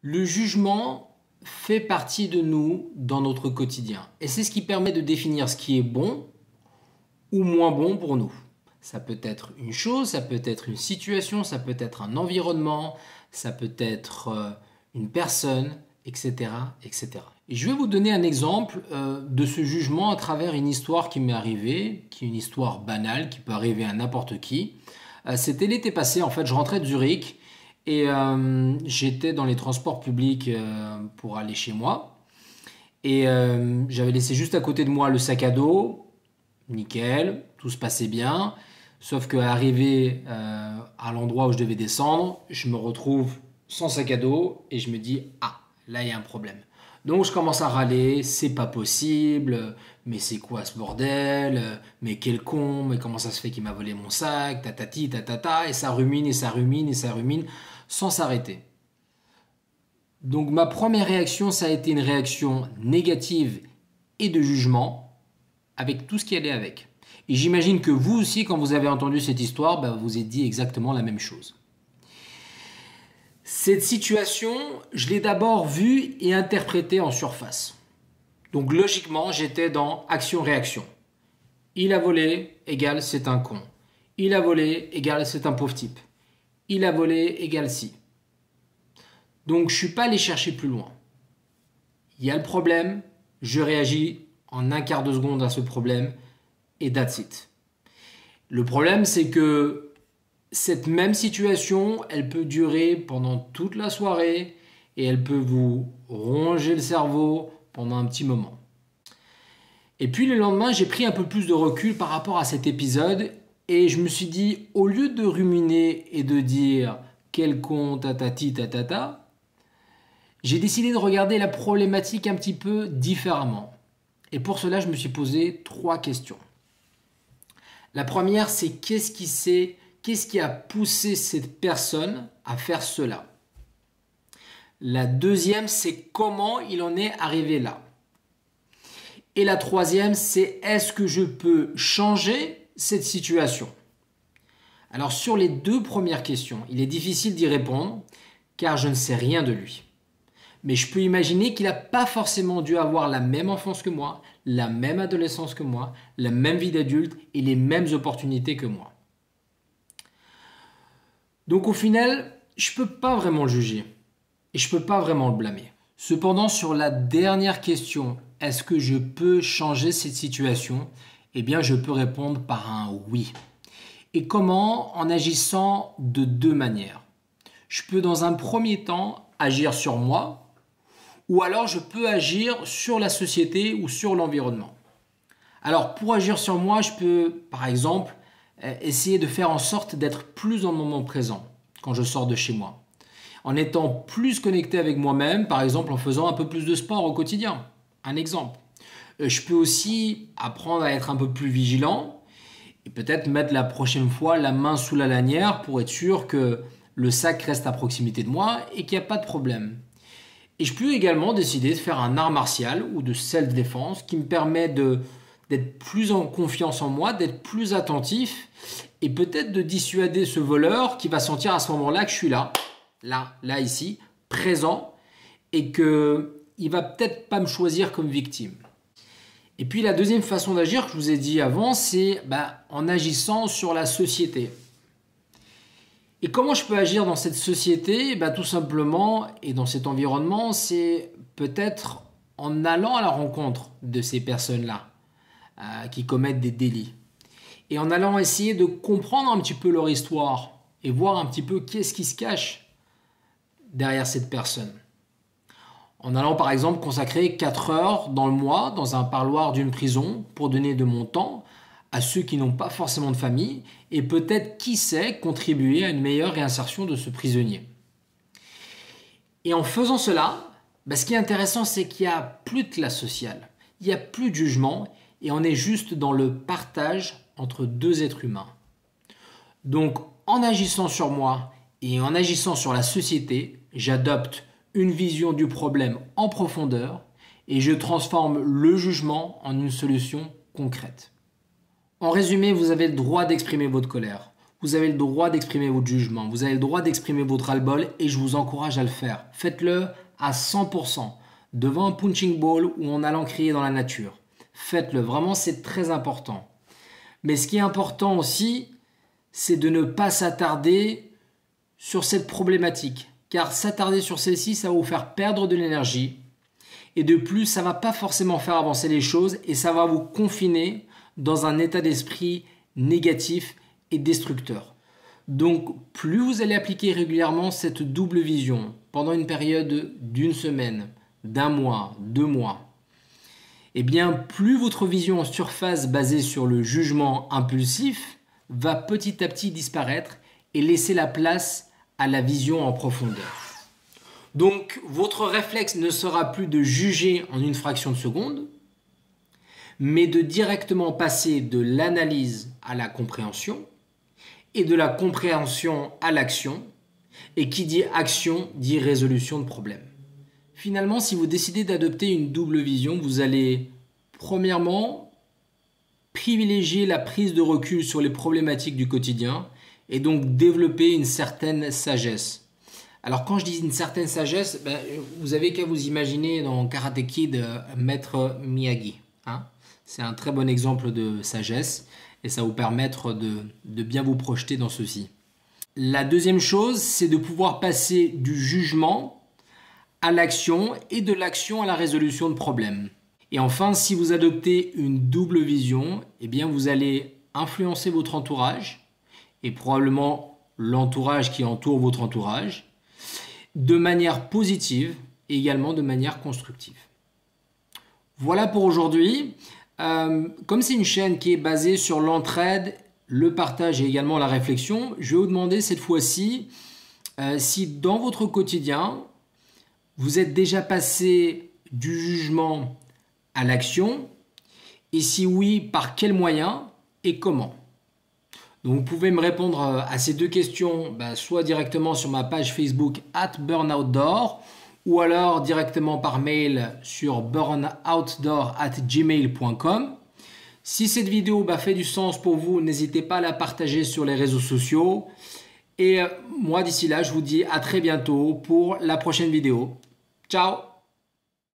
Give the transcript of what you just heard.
Le jugement fait partie de nous dans notre quotidien. Et c'est ce qui permet de définir ce qui est bon ou moins bon pour nous. Ça peut être une chose, ça peut être une situation, ça peut être un environnement, ça peut être une personne, etc., etc. Et je vais vous donner un exemple de ce jugement à travers une histoire qui m'est arrivée, qui est une histoire banale, qui peut arriver à n'importe qui. C'était l'été passé, en fait, je rentrais de Zurich et j'étais dans les transports publics pour aller chez moi. Et j'avais laissé juste à côté de moi le sac à dos, nickel, tout se passait bien. Sauf qu'arrivé à l'endroit où je devais descendre, je me retrouve sans sac à dos et je me dis « Ah, là il y a un problème ». Donc je commence à râler, c'est pas possible, mais c'est quoi ce bordel, mais quel con, mais comment ça se fait qu'il m'a volé mon sac, tatati, tatata, et ça rumine, et ça rumine, et ça rumine, sans s'arrêter. Donc ma première réaction, ça a été une réaction négative et de jugement, avec tout ce qui allait avec. Et j'imagine que vous aussi, quand vous avez entendu cette histoire, vous vous êtes dit exactement la même chose. Cette situation, je l'ai d'abord vue et interprétée en surface. Donc logiquement, j'étais dans action-réaction. Il a volé, égale c'est un con. Il a volé, égale c'est un pauvre type. Il a volé, égale si. Donc je ne suis pas allé chercher plus loin. Il y a le problème, je réagis en un quart de seconde à ce problème et that's it. Le problème, c'est que cette même situation, elle peut durer pendant toute la soirée et elle peut vous ronger le cerveau pendant un petit moment. Et puis le lendemain, j'ai pris un peu plus de recul par rapport à cet épisode et je me suis dit, au lieu de ruminer et de dire quel con, tatati, tatata, j'ai décidé de regarder la problématique un petit peu différemment. Et pour cela, je me suis posé 3 questions. La première, c'est qu'est-ce qui a poussé cette personne à faire cela? La deuxième, c'est comment il en est arrivé là? Et la troisième, c'est est-ce que je peux changer cette situation? Alors sur les 2 premières questions, il est difficile d'y répondre car je ne sais rien de lui. Mais je peux imaginer qu'il n'a pas forcément dû avoir la même enfance que moi, la même adolescence que moi, la même vie d'adulte et les mêmes opportunités que moi. Donc au final, je ne peux pas vraiment le juger et je ne peux pas vraiment le blâmer. Cependant, sur la dernière question, est-ce que je peux changer cette situation? Eh bien, je peux répondre par un oui. Et comment? En agissant de 2 manières. Je peux dans un premier temps agir sur moi ou alors je peux agir sur la société ou sur l'environnement. Alors pour agir sur moi, je peux par exemple essayer de faire en sorte d'être plus dans le moment présent quand je sors de chez moi. En étant plus connecté avec moi-même, par exemple en faisant un peu plus de sport au quotidien. Un exemple. Je peux aussi apprendre à être un peu plus vigilant et peut-être mettre la prochaine fois la main sous la lanière pour être sûr que le sac reste à proximité de moi et qu'il n'y a pas de problème. Et je peux également décider de faire un art martial ou de self-défense qui me permet d'être plus en confiance en moi, d'être plus attentif et peut-être de dissuader ce voleur qui va sentir à ce moment-là que je suis là, ici, présent et qu'il ne va peut-être pas me choisir comme victime. Et puis la deuxième façon d'agir que je vous ai dit avant, c'est en agissant sur la société. Et comment je peux agir dans cette société? Tout simplement, et dans cet environnement, c'est peut-être en allant à la rencontre de ces personnes-là qui commettent des délits. Et en allant essayer de comprendre un petit peu leur histoire et voir un petit peu qu'est-ce qui se cache derrière cette personne. En allant par exemple consacrer 4 heures dans le mois dans un parloir d'une prison pour donner de mon temps à ceux qui n'ont pas forcément de famille et peut-être, qui sait, contribuer à une meilleure réinsertion de ce prisonnier. Et en faisant cela, ce qui est intéressant, c'est qu'il n'y a plus de classe sociale, il n'y a plus de jugement et on est juste dans le partage entre 2 êtres humains. Donc en agissant sur moi et en agissant sur la société, j'adopte une vision du problème en profondeur et je transforme le jugement en une solution concrète. En résumé, vous avez le droit d'exprimer votre colère. vous avez le droit d'exprimer votre jugement, vous avez le droit d'exprimer votre ras-le-bol et je vous encourage à le faire. Faites-le à 100%, devant un punching ball ou en allant crier dans la nature. Faites-le, vraiment c'est très important. Mais ce qui est important aussi, c'est de ne pas s'attarder sur cette problématique. Car s'attarder sur celle-ci, ça va vous faire perdre de l'énergie. Et de plus, ça ne va pas forcément faire avancer les choses et ça va vous confiner dans un état d'esprit négatif et destructeur. Donc, plus vous allez appliquer régulièrement cette double vision pendant une période d'une semaine, d'un mois, 2 mois, eh bien, plus votre vision en surface basée sur le jugement impulsif va petit à petit disparaître et laisser la place à la vision en profondeur. Donc, votre réflexe ne sera plus de juger en une fraction de seconde, mais de directement passer de l'analyse à la compréhension et de la compréhension à l'action. Et qui dit action dit résolution de problème. Finalement, si vous décidez d'adopter une double vision, vous allez, premièrement, privilégier la prise de recul sur les problématiques du quotidien et donc développer une certaine sagesse. Alors quand je dis une certaine sagesse, vous avez qu'à vous imaginer dans Karate Kid Maître Miyagi. C'est un très bon exemple de sagesse et ça va vous permettre de bien vous projeter dans ceci. La deuxième chose, c'est de pouvoir passer du jugement à l'action et de l'action à la résolution de problèmes. Et enfin, si vous adoptez une double vision, eh bien vous allez influencer votre entourage et probablement l'entourage qui entoure votre entourage de manière positive et également de manière constructive. Voilà pour aujourd'hui. Comme c'est une chaîne qui est basée sur l'entraide, le partage et également la réflexion, je vais vous demander cette fois-ci si dans votre quotidien, vous êtes déjà passé du jugement à l'action et si oui, par quels moyens et comment. Donc vous pouvez me répondre à ces deux questions soit directement sur ma page Facebook @burnoutdoor ou alors directement par mail sur burnoutdoor@gmail.com. Si cette vidéo fait du sens pour vous, n'hésitez pas à la partager sur les réseaux sociaux. Et moi d'ici là, je vous dis à très bientôt pour la prochaine vidéo. Ciao!